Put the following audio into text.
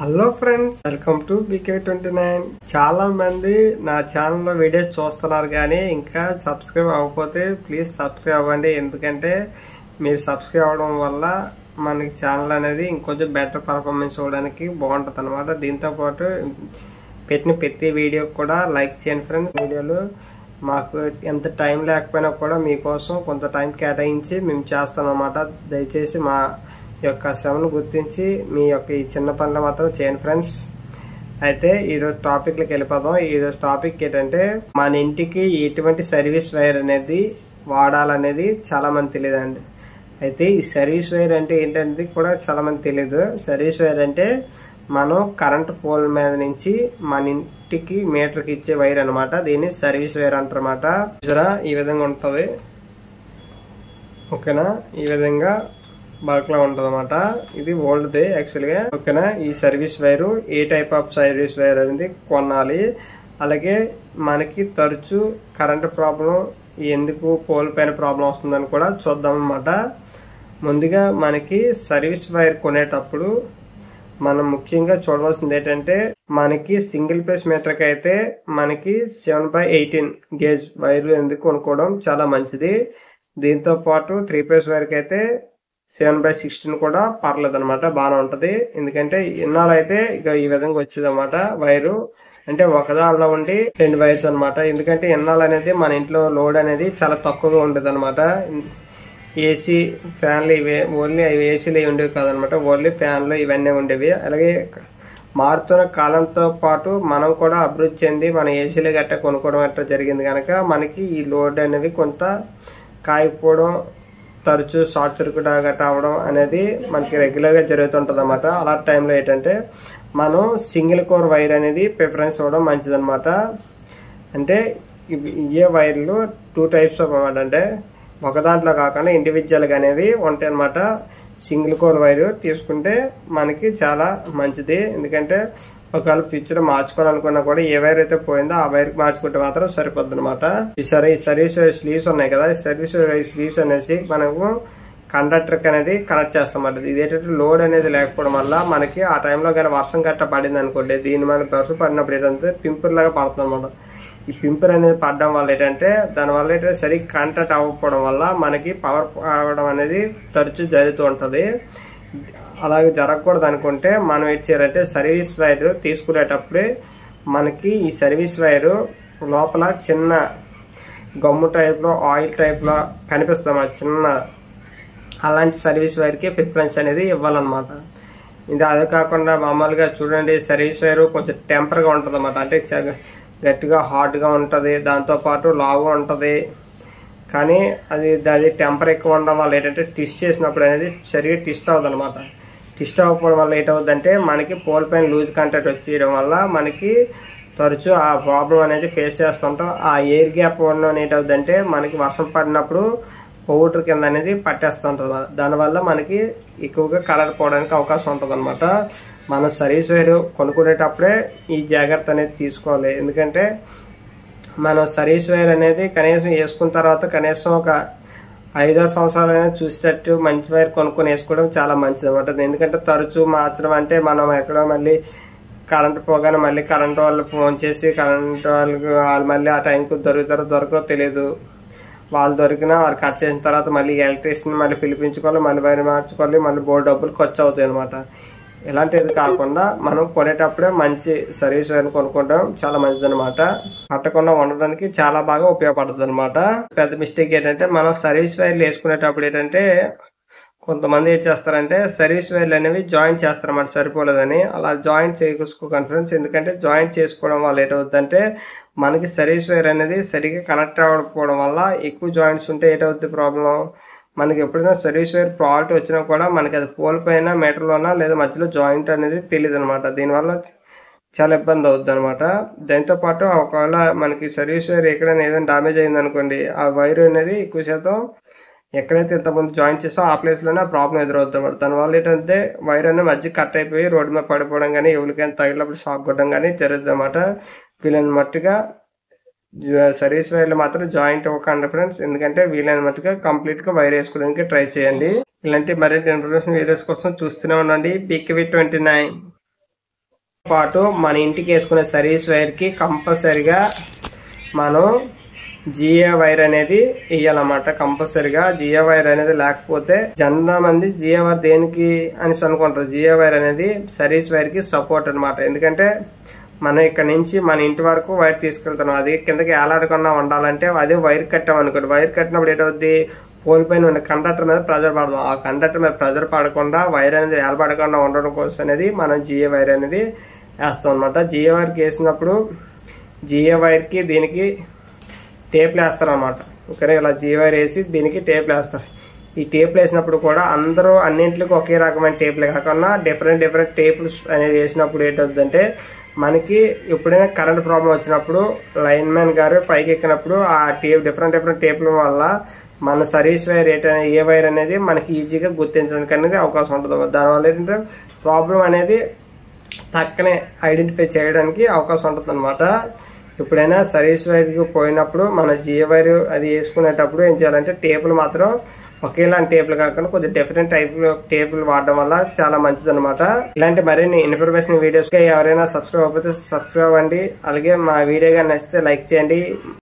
Hello friends, welcome to BK29. చాలా మంది నా ఛానల్లో వీడియోస్ చూస్తున్నారు కానీ ఇంకా సబ్స్క్రైబ్ అవ్వకపోతే ప్లీజ్ సబ్స్క్రైబ్ అవ్వండి. ఎందుకంటే మీరు సబ్స్క్రైబ్ అవ్వడం వల్ల మనకి ఛానల్ అనేది ఇంకొంచెం బెటర్ పర్ఫార్మెన్స్ ఇవ్వడానికి బాగుంటుంది అనమాట. దీంతో పాటు పెట్టిన ప్రతి వీడియో కూడా లైక్ చేయండి ఫ్రెండ్స్. వీడియోలు మాకు ఎంత టైం లేకపోయినా కూడా మీకోసం కొంత టైం కేటాయించి మేము చేస్తాం అన్నమాట. దయచేసి మా యొక్క శ్రమను గుర్తించి మీ యొక్క ఈ చిన్న పనులు మాత్రం చేయండి ఫ్రెండ్స్. అయితే ఈరోజు టాపిక్లోకి వెళ్ళిపోదాం. ఈరోజు టాపిక్ ఏంటంటే మన ఇంటికి ఎటువంటి సర్వీస్ వైర్ అనేది వాడాలనేది చాలా మంది తెలియదండి. అయితే ఈ సర్వీస్ వైర్ అంటే ఏంటనేది కూడా చాలా మంది తెలియదు. సర్వీస్ వైర్ అంటే మనం కరెంట్ పోల్ మీద నుంచి మన ఇంటికి మీటర్కి ఇచ్చే వైర్ అనమాట. దీన్ని సర్వీస్ వైర్ అంటారన్నమాట. ఈ విధంగా ఉంటుంది, ఓకేనా. ఈ విధంగా బల్క్ లో ఉంటది అనమాట. ఇది ఓల్డ్ది యాక్చువల్గా, ఓకేనా. ఈ service wire A type of service wire అనేది కొనాలి. అలాగే మనకి తరచు కరెంట్ ప్రాబ్లం ఎందుకు పోల్ పైన ప్రాబ్లం వస్తుందని కూడా చూద్దాం అనమాట. ముందుగా మనకి సర్వీస్ వైర్ కొనేటప్పుడు మనం ముఖ్యంగా చూడవలసింది ఏంటంటే మనకి సింగిల్ ఫేస్ మీటర్ కి అయితే మనకి 7/18 గేజ్ వైర్ ఎందుకు కొనుక్కోవడం చాలా మంచిది. దీంతో పాటు 3 ఫేస్ వైర్ కి అయితే 7/16 కూడా పర్లేదు అనమాట, బాగానే ఉంటది. ఎందుకంటే ఇన్నాళ్ళు అయితే ఇక ఈ విధంగా వచ్చేది అనమాట వైరు. అంటే ఒక దానిలో ఉండి 2 వైర్స్ అనమాట. ఎందుకంటే ఇన్నాళ్ళు అనేది మన ఇంట్లో లోడ్ అనేది చాలా తక్కువగా ఉండేది అనమాట. ఏసీ ఫ్యాన్లు ఇవే ఓన్లీ అవి ఏసీలు ఉండేవి కాదనమాట. ఓన్లీ ఫ్యాన్లు ఇవన్నీ ఉండేవి. అలాగే మారుతున్న కాలంతో పాటు మనం కూడా అభివృద్ధి చెంది మన ఏసీలు గట్రా కొనుక్కోవడం గట్రా జరిగింది కనుక మనకి ఈ లోడ్ అనేది కొంత కాయకపోవడం, తరచు షార్ట్ సర్క్యూట్ గట్రా అవడం అనేది మనకి రెగ్యులర్ గా జరుగుతుంటది అనమాట. అలాంటి టైంలో ఏంటంటే మనం సింగిల్ కోర్ వైర్ అనేది ప్రిఫరెన్స్ ఇవ్వడం మంచిది అనమాట. అంటే ఇవే వైర్లు 2 టైప్స్ ఆఫ్ అనమాట. అంటే ఒక దాంట్లో కాకుండా ఇండివిజువల్ గా అనేవి ఉంటాయి అనమాట. సింగిల్ కోర్ వైర్ తీసుకుంటే మనకి చాలా మంచిది. ఎందుకంటే ఒకవేళ ఫ్యూచర్ మార్చుకోవాలనుకున్నా కూడా ఏ వైర్ అయితే పోయిందో ఆ వైర్ కి మార్చుకుంటే మాత్రం సరిపోద్ది అనమాట. ఈ సర్వీస్ స్లీవ్స్ ఉన్నాయి కదా, సర్వీస్ స్లీవ్స్ అనేసి మనము కండక్టర్ కి అనేది కనెక్ట్ చేస్తాం అన్నమాట. ఇది ఏంటంటే లోడ్ అనేది లేకపోవడం వల్ల మనకి ఆ టైంలో కానీ వర్షం గట్ట పడింది అనుకోండి, దీని మీద వర్షం పడినప్పుడు ఏంటంటే పింపుర్ లాగా పడుతుంది అనమాట. ఈ పింపుర్ అనేది పడడం వల్ల ఏంటంటే దానివల్ల ఏంటంటే సరిగ్గా కాంటాక్ట్ అవ్వకపోవడం వల్ల మనకి పవర్ అవడం అనేది తరచూ జరుగుతూ ఉంటది. అలాగే జరగకూడదు అనుకుంటే మనం ఏం చేయాలంటే సర్వీస్ వైర్ తీసుకునేటప్పుడే మనకి ఈ సర్వీస్ వైర్ లోపల చిన్న గమ్ము టైప్ లో ఆయిల్ టైప్ లో కనిపిస్తాం చిన్న, అలాంటి సర్వీస్ వైర్ కి ప్రిఫరెన్స్ అనేది ఇవ్వాలన్నమాట. ఇది అదే కాకుండా మామూలుగా చూడండి సర్వీస్ వైర్ కొంచెం టెంపర్ గా ఉంటది అన్నమాట. అంటే గట్టిగా హార్డ్ గా ఉంటది, దాంతో పాటు లావుగా ఉంటది. కానీ అది టెంపర్ ఎక్కువ ఉండడం వల్ల ఏంటంటే ట్విస్ట్ చేసినప్పుడు అనేది సరిగ్గా ట్విస్ట్ అవుతుంది అనమాట. ట్విస్ట్ అవ్వకపోవడం వల్ల ఏంటవుతుందంటే మనకి పోల్ పైన లూజ్ కాంటాక్ట్ వచ్చేయడం వల్ల మనకి తరచూ ఆ ప్రాబ్లం అనేది ఫేస్ చేస్తుంటాం. ఆ ఎయిర్ గ్యాప్ ఉండడం ఏంటవుతుందంటే మనకి వర్షం పడినప్పుడు పౌడర్ కింద అనేది పట్టేస్తుంటది. దానివల్ల మనకి ఎక్కువగా కలర్ పోవడానికి అవకాశం ఉంటుంది అనమాట. మనం సర్వీస్ వైర్ కొనుక్కునేటప్పుడే ఈ జాగ్రత్త అనేది తీసుకోవాలి. ఎందుకంటే మనం సర్వీస్ వైర్ అనేది కనీసం వేసుకున్న తర్వాత కనీసం ఒక 5-6 సంవత్సరాలైనా చూసేటట్టు మంచి వైర్ కొనుక్కొని వేసుకోవడం చాలా మంచిది అనమాట. ఎందుకంటే తరచూ మార్చడం అంటే మనం ఎక్కడో మళ్ళీ కరెంట్ పోగానే మళ్ళీ కరెంట్ వాళ్ళు ఫోన్ చేసి కరెంట్ వాళ్ళకి వాళ్ళు మళ్ళీ ఆ టైంకి దొరకదో తెలియదు. వాళ్ళు దొరికినా వాళ్ళు కట్ చేసిన తర్వాత మళ్ళీ ఎలక్ట్రీషియన్ మళ్ళీ పిలిపించుకోవాలి, మళ్ళీ వైర్ మార్చుకోవాలి, మళ్ళీ బోర్డు డబ్బులు ఖర్చు అవుతాయి అనమాట. ఇలాంటిది కాకుండా మనం కొనేటప్పుడే మంచి సర్వీస్ వైర్ కొనుక్కోవడం చాలా మంచిది అనమాట. పట్టకుండా ఉండడానికి చాలా బాగా ఉపయోగపడుతుంది అనమాట. పెద్ద మిస్టేక్ ఏంటంటే మనం సర్వీస్ వైర్లు వేసుకునేటప్పుడు ఏంటంటే కొంతమంది ఏం చేస్తారంటే సర్వీస్ వైర్లు అనేవి జాయింట్ చేస్తారన్నమాట సరిపోలేదని. అలా జాయింట్ చేసుకోకండి ఫ్రెండ్స్. ఎందుకంటే జాయింట్ చేసుకోవడం వల్ల ఏంటవుతుందంటే మనకి సర్వీస్ వైర్ అనేది సరిగ్గా కనెక్ట్ అవ్వకపోవడం వల్ల ఎక్కువ జాయింట్స్ ఉంటే ఏంటవుతుంది ప్రాబ్లం, మనకి ఎప్పుడైనా సర్వీస్ వైర్ ఫాల్ట్ వచ్చినా కూడా మనకి అది పోల్ పైన మీటర్లోనా లేదా మధ్యలో జాయింట్ అనేది తెలియదు అనమాట. దీనివల్ల చాలా ఇబ్బంది అవుతుంది అనమాట. దాంతో పాటు ఒకవేళ మనకి సర్వీస్ వైర్ ఎక్కడైనా ఏదైనా డామేజ్ అయింది అనుకోండి, ఆ వైర్ అనేది ఎక్కువ శాతం ఎక్కడైతే ఇంతకుముందు జాయిన్ చేసో ఆ ప్లేస్ లోనే ఆ ప్రాబ్లం ఎదురవుతుంది అనమాట. దానివల్ల ఏంటంటే వైర్ అనేది మధ్య కట్ అయిపోయి రోడ్డు మీద పడిపోవడం కానీ ఎవరికైనా తగిలినప్పుడు షాక్ కొట్టడం కానీ జరుగుతుంది అనమాట. వీళ్ళని మట్టుగా సర్వీస్ వైర్లు మాత్రం జాయింట్ ఇవ్వకండి ఫ్రెండ్స్. ఎందుకంటే వీలైన మట్టుగా కంప్లీట్ గా వైర్ వేసుకోవడానికి ట్రై చేయండి. ఇలాంటి మరింటి ఇన్ఫర్మేషన్ వీడియోస్ కోసం చూస్తూనే ఉండండి BK29. పాటు మన ఇంటికి వేసుకునే సర్వీస్ వైర్ కి కంపల్సరిగా మనం జిఏ వైర్ అనేది వేయాలన్నమాట. కంపల్సరిగా జిఏ వైర్ అనేది లేకపోతే చాలా మంది జిఏ వైర్ దేనికి అని అనుకుంటారు. జిఏ వైర్ అనేది సర్వీస్ వైర్ కి సపోర్ట్ అనమాట. ఎందుకంటే మనం ఇక్కడ నుంచి మన ఇంటి వరకు వైర్ తీసుకెళ్తున్నాం, అది కిందకి ఏలాడకుండా ఉండాలంటే అదే వైర్ కట్టాం అనుకోండి. వైర్ కట్టినప్పుడు ఏంటవుద్ది, పోల్ పైన ఉన్న కండక్టర్ మీద ప్రెజర్ పడదాం. ఆ కండక్టర్ మీద ప్రెజర్ పడకుండా వైర్ అనేది ఏలబడకుండా ఉండడం కోసం అనేది మనం జిఏ వైర్ అనేది వేస్తాం అనమాట. జిఏ వైర్ కి వేసినప్పుడు జిఏ వైర్ కి దీనికి టేప్లు వేస్తారు అనమాట. ఓకే, ఇలా జిఏ వైర్ వేసి దీనికి టేప్లు వేస్తారు. ఈ టేప్లు వేసినప్పుడు కూడా అందరూ అన్నింటికి ఒకే రకమైన టేప్లు కాకుండా డిఫరెంట్ టేపులు అనేది వేసినప్పుడు ఏంటవుతుందంటే మనకి ఎప్పుడైనా కరెంట్ ప్రాబ్లం వచ్చినప్పుడు లైన్ మ్యాన్ గారు పైకి ఎక్కినప్పుడు ఆ టేప్ డిఫరెంట్ టేపుల వల్ల మన సర్వీస్ వైర్ ఏ వైర్ అనేది మనకి ఈజీగా గుర్తించడానికి అనేది అవకాశం ఉంటుంది. దానివల్ల ఏంటంటే ప్రాబ్లం అనేది తక్కనే ఐడెంటిఫై చేయడానికి అవకాశం ఉంటుంది అనమాట. ఎప్పుడైనా సర్వీస్ వైర్ పోయినప్పుడు మన జిఏ వైర్ అది వేసుకునేటప్పుడు ఏం చేయాలంటే టేపులు మాత్రం ఒకేలాంటి టేపులు కాకుండా కొద్దిగా డిఫరెంట్ టేపులు వాడడం వల్ల చాలా మంచిది అనమాట. ఇలాంటి మరిన్ని ఇన్ఫర్మేషన్ వీడియోస్ ఎవరైనా సబ్స్క్రైబ్ అవ్వకపోతే సబ్స్క్రైబ్ అవ్వండి. అలాగే మా వీడియో కానీ నచ్చితే లైక్ చేయండి.